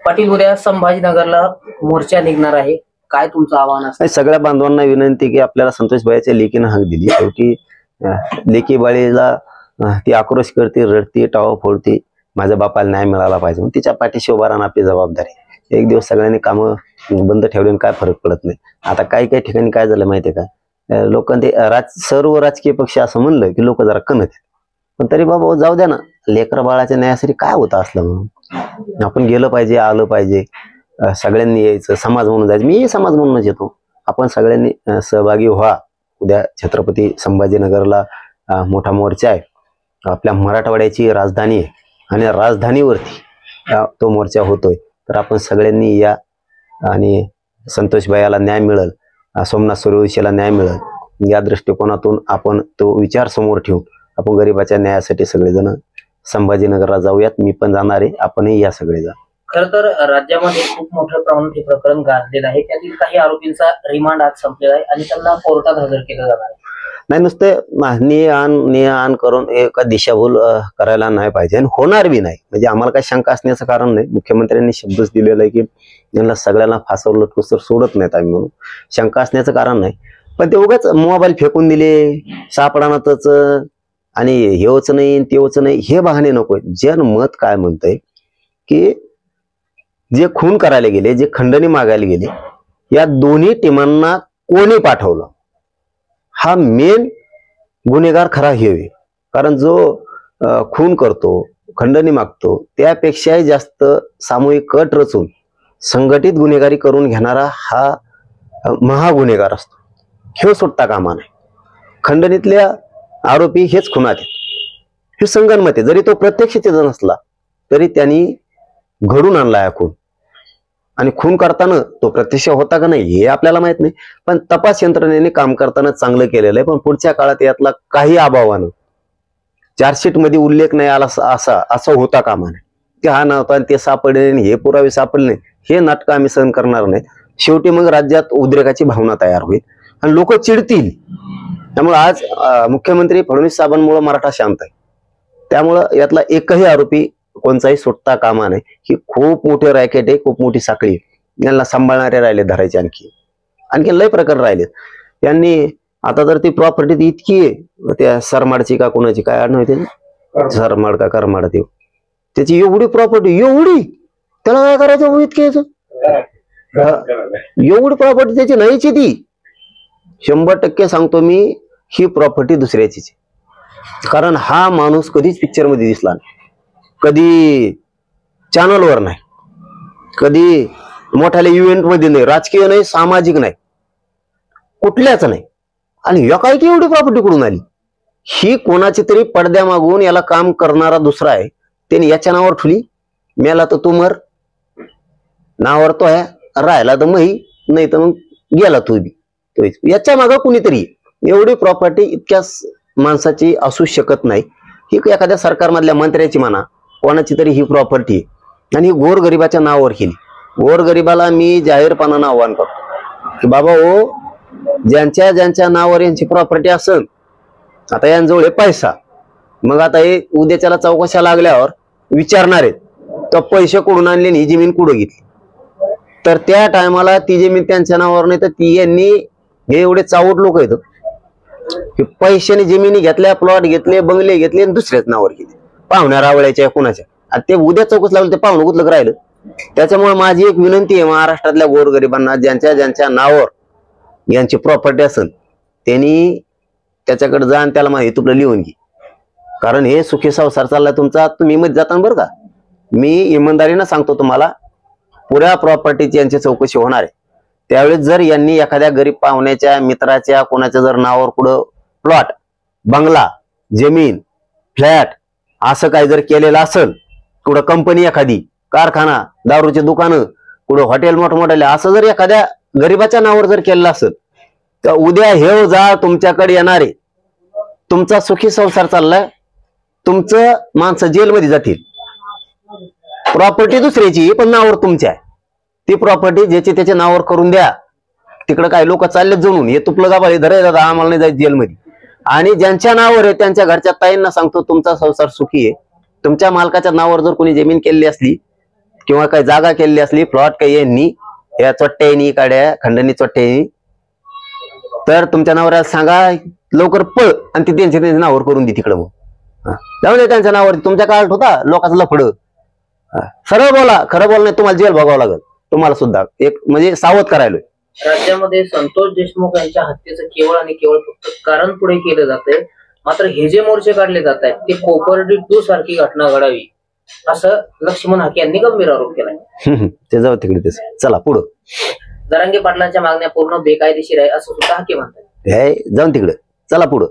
पाटील, उद्या संभाजीनगरला मोर्चा निघणार आहे, काय तुमचं आव्हान असतं? सगळ्या बांधवांना विनंती की आपल्याला संतोष भाईच्या लेकीनं हाक दिली, शेवटी लेकी बाळीला ती आक्रोश करते, रडते, टावा फोडते, माझ्या बापाला न्याय मिळाला पाहिजे, म्हणून तिच्या पाठीशी उभा राहणं आपली जबाबदारी. एक दिवस सगळ्यांनी कामं बंद ठेवले काय फरक पडत नाही. आता काही काही ठिकाणी काय झालं माहितीये का, लोकांनी सर्व राजकीय पक्ष असं म्हणलं की लोक जरा कणत, पण तरी बाबा जाऊ द्या ना, लेकरा बाळाच्या न्यायासाठी काय होतं असलं म्हणून आपण गेलं पाहिजे, आलं पाहिजे, सगळ्यांनी यायचं, समाज म्हणून जायचं. मी समाज म्हणूनच येतो. आपण सगळ्यांनी सहभागी व्हा. उद्या छत्रपती संभाजीनगरला मोठा मोर्चा आहे, आपल्या मराठवाड्याची राजधानी आहे आणि राजधानीवरती तो मोर्चा होतोय. तर आपण सगळ्यांनी या आणि संतोष भाईला न्याय मिळेल, सोमनाथ सूर्यवंशीला न्याय मिळेल, या दृष्टिकोनातून आपण तो विचार समोर ठेवून आपण गरिबाच्या न्यायासाठी सगळेजण संभाजीनगरला जाऊयात. मी पण जाणार आहे, आपणही या सगळेजण. खर तर राज्यामध्ये खूप मोठ्या प्रमाणात हे प्रकरण गाजलेलं आहे. त्यातील काही आरोपींचा रिमांड आज संपलेला आहे आणि त्यांना कोर्टात हजर केलं जाणार आहे. नाही, नुसते ने आण करून एका दिशाभूल करायला नाही पाहिजे आणि होणार बी नाही. म्हणजे आम्हाला काही शंका असण्याचं कारण नाही. मुख्यमंत्र्यांनी शब्दच दिलेला आहे की यांना सगळ्यांना फासावर लटकूस तर सोडत नाहीत आम्ही, म्हणून शंका असण्याचं कारण नाही. पण ते उगाच मोबाईल फेकून दिले, सापडानातच आणि हेच नाही तेवच नाही, हे बहाणे नको. जनमत काय म्हणतंय की जे खून करायला गेले, जे खंडणी मागायला गेले, या दोन्ही टीमांना कोणी पाठवलं हा मेन गुन्हेगार खरा हे. कारण जो खून करतो, खंडणी मागतो, त्यापेक्षाही जास्त सामूहिक कट रचून संघटित गुन्हेगारी करून घेणारा हा महागुन्हेगार असतो. हे सुटता कामा नाही. खंडणीतल्या आरोपी हेच खुनात आहेत, हे संगनमत आहे. जरी तो प्रत्यक्ष तिथं नसला तरी त्यांनी घडून आणला हा खून. आणि खून करताना तो प्रत्यक्ष होता का नाही हे आपल्याला माहित नाही, पण तपास यंत्रणेने काम करताना चांगलं केलेलं आहे. पण पुढच्या काळात यातला काही अभावानं चार्जशीट मध्ये उल्लेख नाही आला असं होता कामा नये. ते हा नव्हता आणि ते सापडले नाही, हे पुरावे सापडले नाही, हे नाटक आम्ही सहन करणार नाही. शेवटी मग राज्यात उद्रेकाची भावना तयार होईल आणि लोक चिडतील. त्यामुळे आज मुख्यमंत्री फडणवीस साहेबांमुळे मराठा शांत आहे. त्यामुळं यातला एकही आरोपी कोणताही सुटता कामा नाही. ही खूप मोठे रॅकेट आहे, खूप मोठी साखळी. यांना सांभाळणारे राहिले धरायचे, आणखी लय प्रकार राहिलेत. यांनी आता तर ती प्रॉपर्टी इतकी आहे, त्या सरमाडची का कोणाची काय आडनाव आहे, सरमाड का करमाड, त्याची एवढी प्रॉपर्टी, एवढी त्याला काय करायचं इतके, एवढी प्रॉपर्टी त्याची नाहीची. ती 100% सांगतो मी, ही प्रॉपर्टी दुसऱ्याचीच. कारण हा माणूस कधीच पिक्चर मध्ये दिसला नाही, कधी चॅनलवर नाही, कधी मोठ्या इव्हेंट मध्ये नाही, राजकीय नाही, सामाजिक नाही, कुठल्याच नाही. आणि या काय की एवढी प्रॉपर्टी कुठून आली? ही कोणाची तरी पडद्या मागून याला काम करणारा दुसरा आहे, त्याने याच्या नावावर ठुली. मेला तर तू मर, नावावर तो आहे, राहिला तर मही, नाही तर मग गेला तू बी. याच्या मागं कुणीतरी. एवढी प्रॉपर्टी इतक्या माणसाची असू शकत नाही. ही एखाद्या सरकारमधल्या मंत्र्याची म्हणा, कोणाची तरी ही प्रॉपर्टी, आणि ही गोरगरिबाच्या नावावर केली. गोरगरिबाला मी जाहीरपणानं आव्हान करतो की बाबा हो, ज्यांच्या ज्यांच्या नावावर यांची प्रॉपर्टी असेल, आता यांजवळ पैसा, मग आता हे उद्याच्याला चौकशा लागल्यावर विचारणार आहेत तर पैसे कुठून आणले, ही जमीन कुठं घेतली. तर त्या टायमाला ती जमीन त्यांच्या नावावर नाही तर ती यांनी, हे एवढे चावट लोक आहेत की पैशाने जमिनी घेतल्या, प्लॉट घेतले, बंगले घेतले आणि दुसऱ्याच नावावर घेतले, पाहुण्या रावळ्याच्या कोणाच्या. आणि ते उद्या चौकस लागलं ते पाहुणं गुतलक राहिलं. त्याच्यामुळे माझी एक विनंती आहे महाराष्ट्रातल्या गोरगरिबांना, ज्यांच्या ज्यांच्या नावावर यांची प्रॉपर्टी असेल त्यांनी त्याच्याकडे जा आणि त्याला माहिती तुला लिहून घे. कारण हे सुखी संसार चाललाय तुमचा, तुम्ही मध्ये जाताना बरं का, मी इमानदारीनं सांगतो तुम्हाला, पुऱ्या प्रॉपर्टीची यांची चौकशी होणार आहे. त्यावेळेस जर यांनी एखाद्या गरीब पाहुण्याच्या, मित्राच्या, कोणाच्या जर नावावर कुठं प्लॉट, बंगला, जमीन, फ्लॅट असं काही जर केलेलं असेल, कुठं कंपनी, एखादी कारखाना, दारूचे दुकानं, कुठं हॉटेल मोठमोठ्याले, असं जर एखाद्या गरीबाच्या नावावर जर केलेलं असेल तर उद्या हे जा तुमच्याकडे येणारे, तुमचा सुखी संसार चाललाय, तुमचं माणसं जेलमध्ये जातील. प्रॉपर्टी दुसऱ्याची पण नावावर तुमच्या आहे. ती प्रॉपर्टी ज्याची त्याच्या नावावर करून द्या. तिकडे काय लोक चाललेत जणून, हे तुपलं गाबाळी धरे दादा, आम्हाला नाही जायचं जेलमध्ये. आणि ज्यांच्या नावावर आहे त्यांच्या घरच्या ताईंना सांगतो, तुमचा संसार सुखी आहे. तुमच्या मालकाच्या नावावर जर कोणी जमीन केलेली असली किंवा काही जागा केलेली असली प्लॉट काही यांनी या चोट्ट्यानी काड्या खंडणी चोट्ट्यानी, तर तुमच्या नवऱ्याला सांगा लवकर पळ आणि ती त्यांच्या नावावर करून दे तिकडं. मग जाऊ दे त्यांच्या नावावर. तुमच्या काळात होता लोकांचं लफड. सरळ बोला, खरं बोल नाही तुम्हाला जेल भोगावं लागल. तुम्हाला सुद्धा एक म्हणजे सावध करायला. राज्यामध्ये संतोष देशमुख यांच्या हत्येचं केवळ आणि केवळ फक्त कारण पुढे केलं जातंय, मात्र हे जे मोर्चे काढले जात आहेत ते कोपर्डी 2 सारखी घटना घडावी असं लक्ष्मण हाके यांनी गंभीर आरोप केलाय. ते जाऊ तिकडे. तसं चला पुढं. जरांगे पाटलांच्या मागण्या पूर्ण बेकायदेशीर आहे असं सुद्धा हाके म्हणतात. जाऊन तिकडे चला पुढं.